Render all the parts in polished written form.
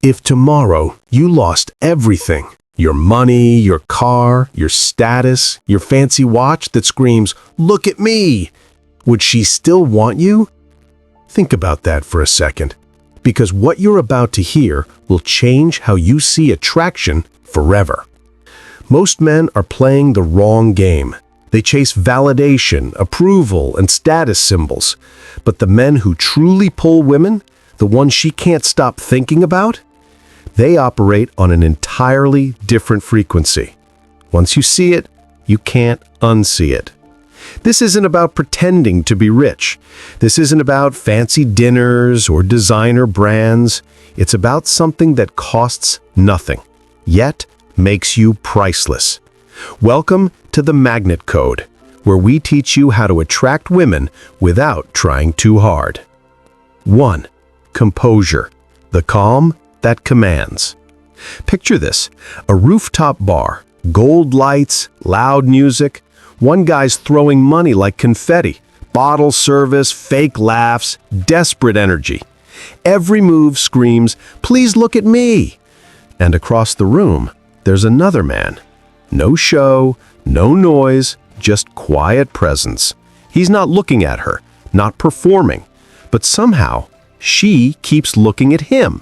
If tomorrow you lost everything, your money, your car, your status, your fancy watch that screams, "Look at me," would she still want you? Think about that for a second, because what you're about to hear will change how you see attraction forever. Most men are playing the wrong game. They chase validation, approval, and status symbols. But the men who truly pull women, the ones she can't stop thinking about, they operate on an entirely different frequency. Once you see it, you can't unsee it. This isn't about pretending to be rich. This isn't about fancy dinners or designer brands. It's about something that costs nothing, yet makes you priceless. Welcome to the Magnet Code, where we teach you how to attract women without trying too hard. 1. Composure, the calm that commands. Picture this, a rooftop bar, gold lights, loud music, one guy's throwing money like confetti, bottle service, fake laughs, desperate energy. Every move screams, "Please look at me!" And across the room, there's another man. No show, no noise, just quiet presence. He's not looking at her, not performing, but somehow she keeps looking at him.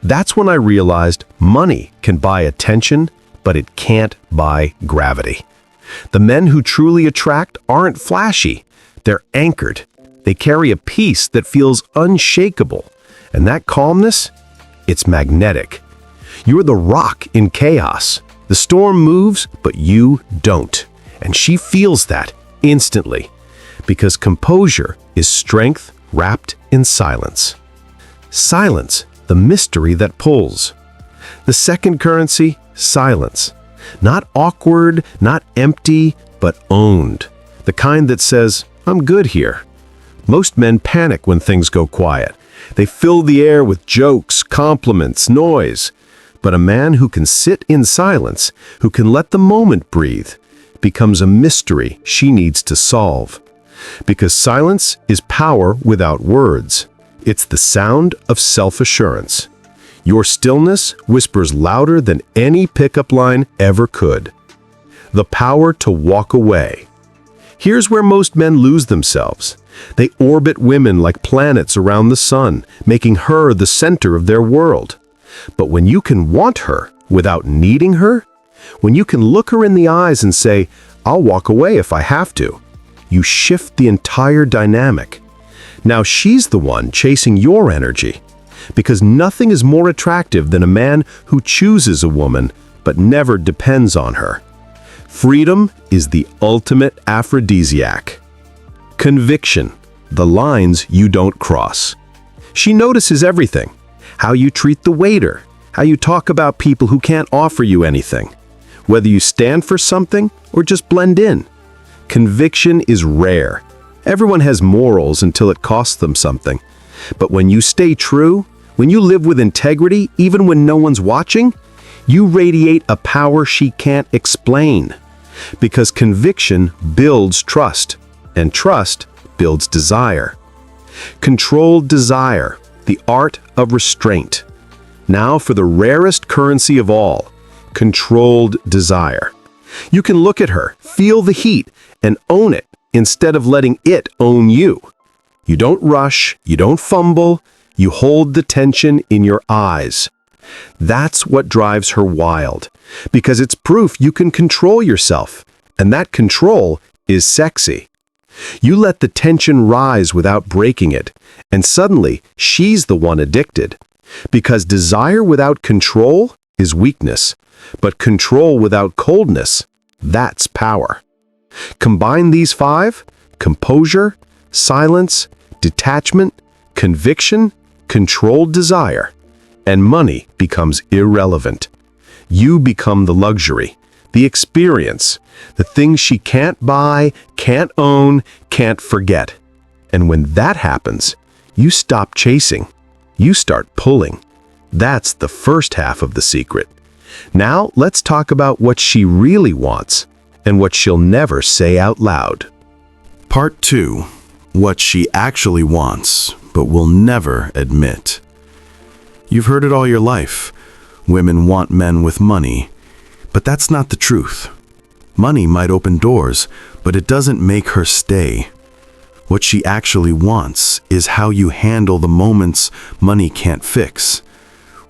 That's when I realized money can buy attention, but it can't buy gravity. The men who truly attract aren't flashy. They're anchored. They carry a peace that feels unshakable. And that calmness, it's magnetic. You're the rock in chaos. The storm moves, but you don't. And she feels that instantly. Because composure is strength wrapped in silence. Silence, the mystery that pulls. The second currency, silence. Not awkward, not empty, but owned. The kind that says, "I'm good here." Most men panic when things go quiet. They fill the air with jokes, compliments, noise. But a man who can sit in silence, who can let the moment breathe, becomes a mystery she needs to solve. Because silence is power without words. It's the sound of self-assurance. Your stillness whispers louder than any pickup line ever could. The power to walk away. Here's where most men lose themselves. They orbit women like planets around the sun, making her the center of their world. But when you can want her without needing her, when you can look her in the eyes and say, "I'll walk away if I have to," you shift the entire dynamic. Now she's the one chasing your energy. Because nothing is more attractive than a man who chooses a woman but never depends on her. Freedom is the ultimate aphrodisiac. Conviction, the lines you don't cross. She notices everything. How you treat the waiter, how you talk about people who can't offer you anything. Whether you stand for something or just blend in. Conviction is rare. Everyone has morals until it costs them something. But when you stay true, when you live with integrity, even when no one's watching, you radiate a power she can't explain. Because conviction builds trust, and trust builds desire. Controlled desire, the art of restraint. Now for the rarest currency of all, controlled desire. You can look at her, feel the heat, and own it instead of letting it own you. You don't rush, you don't fumble, you hold the tension in your eyes. That's what drives her wild, because it's proof you can control yourself, and that control is sexy. You let the tension rise without breaking it, and suddenly she's the one addicted. Because desire without control is weakness, but control without coldness, that's power. Combine these 5, composure, silence, detachment, conviction, controlled desire, and money becomes irrelevant. You become the luxury, the experience, the thing she can't buy, can't own, can't forget. And when that happens, you stop chasing. You start pulling. That's the first half of the secret. Now let's talk about what she really wants and what she'll never say out loud. Part 2. What she actually wants, but will never admit. You've heard it all your life. Women want men with money. But that's not the truth. Money might open doors, but it doesn't make her stay. What she actually wants is how you handle the moments money can't fix.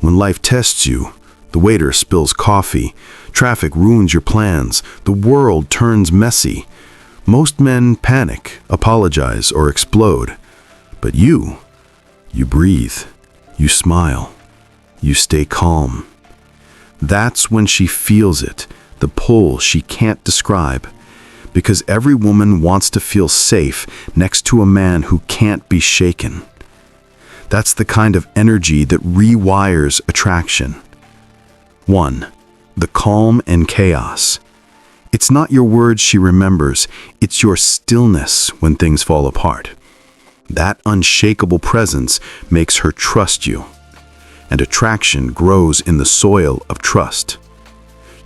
When life tests you, the waiter spills coffee, traffic ruins your plans, the world turns messy. Most men panic, apologize, or explode. But you breathe, you smile, you stay calm. That's when she feels it, the pull she can't describe. Because every woman wants to feel safe next to a man who can't be shaken. That's the kind of energy that rewires attraction. 1. The calm and chaos. It's not your words she remembers, it's your stillness when things fall apart. That unshakable presence makes her trust you. And attraction grows in the soil of trust.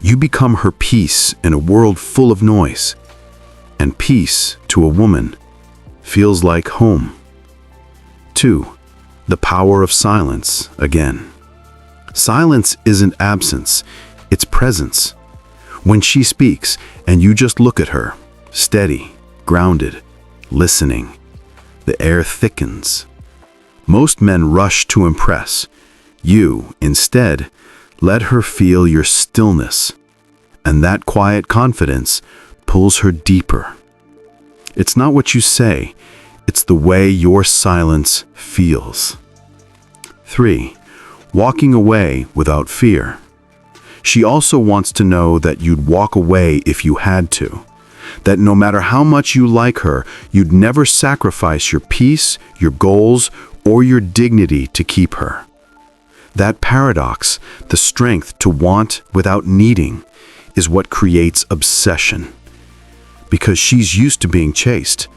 You become her peace in a world full of noise. And peace, to a woman, feels like home. 2. The power of silence, again. Silence isn't absence, it's presence. When she speaks, and you just look at her, steady, grounded, listening, the air thickens. Most men rush to impress. You, instead, let her feel your stillness, and that quiet confidence pulls her deeper. It's not what you say, it's the way your silence feels. 3. Walking away without fear. She also wants to know that you'd walk away if you had to. That no matter how much you like her, you'd never sacrifice your peace, your goals, or your dignity to keep her. That paradox, the strength to want without needing, is what creates obsession. Because she's used to being chased,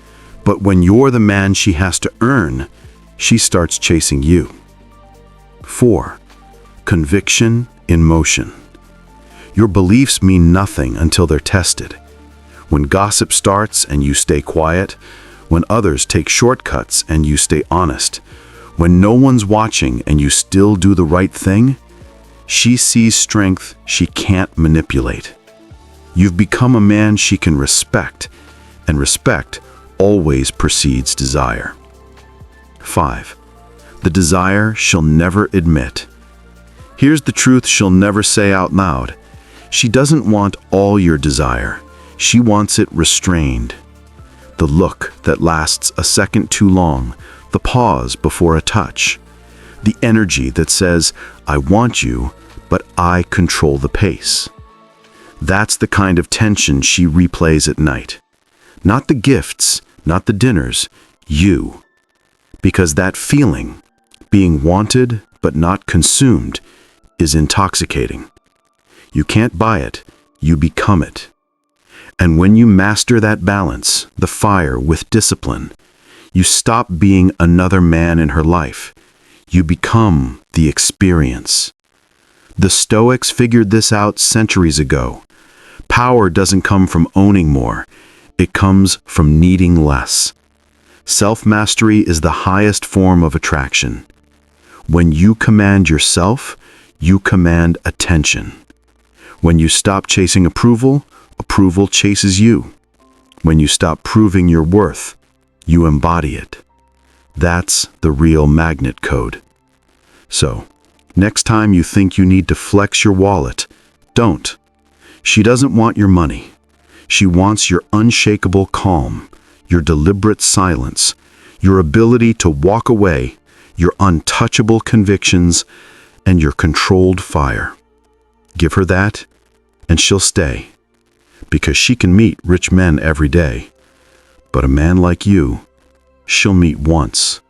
but when you're the man she has to earn, she starts chasing you. 4. Conviction in motion. Your beliefs mean nothing until they're tested. When gossip starts and you stay quiet, when others take shortcuts and you stay honest, when no one's watching and you still do the right thing, she sees strength she can't manipulate. You've become a man she can respect, and respect always precedes desire. 5. The desire she'll never admit. Here's the truth she'll never say out loud. She doesn't want all your desire. She wants it restrained. The look that lasts a second too long, the pause before a touch, the energy that says, "I want you, but I control the pace." That's the kind of tension she replays at night. Not the gifts, not the dinners, you. Because that feeling, being wanted but not consumed, is intoxicating. You can't buy it, you become it. And when you master that balance, the fire with discipline, you stop being another man in her life. You become the experience. The Stoics figured this out centuries ago. Power doesn't come from owning more. It comes from needing less. Self-mastery is the highest form of attraction. When you command yourself, you command attention. When you stop chasing approval, approval chases you. When you stop proving your worth, you embody it. That's the real magnet code. So, next time you think you need to flex your wallet, don't. She doesn't want your money. She wants your unshakable calm, your deliberate silence, your ability to walk away, your untouchable convictions, and your controlled fire. Give her that, and she'll stay. Because she can meet rich men every day. But a man like you, she'll meet once.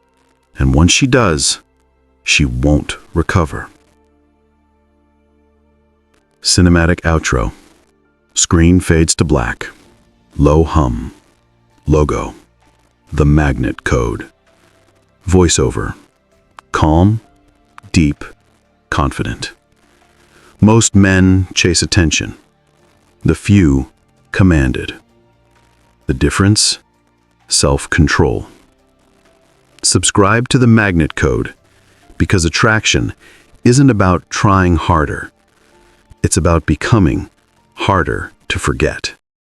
And once she does, she won't recover. Cinematic outro. Screen fades to black. Low hum. Logo. The magnet code. Voiceover. Calm, deep, confident. Most men chase attention. The few commanded. The difference? Self-control. Subscribe to the Magnet Code. Because attraction isn't about trying harder. It's about becoming harder to forget.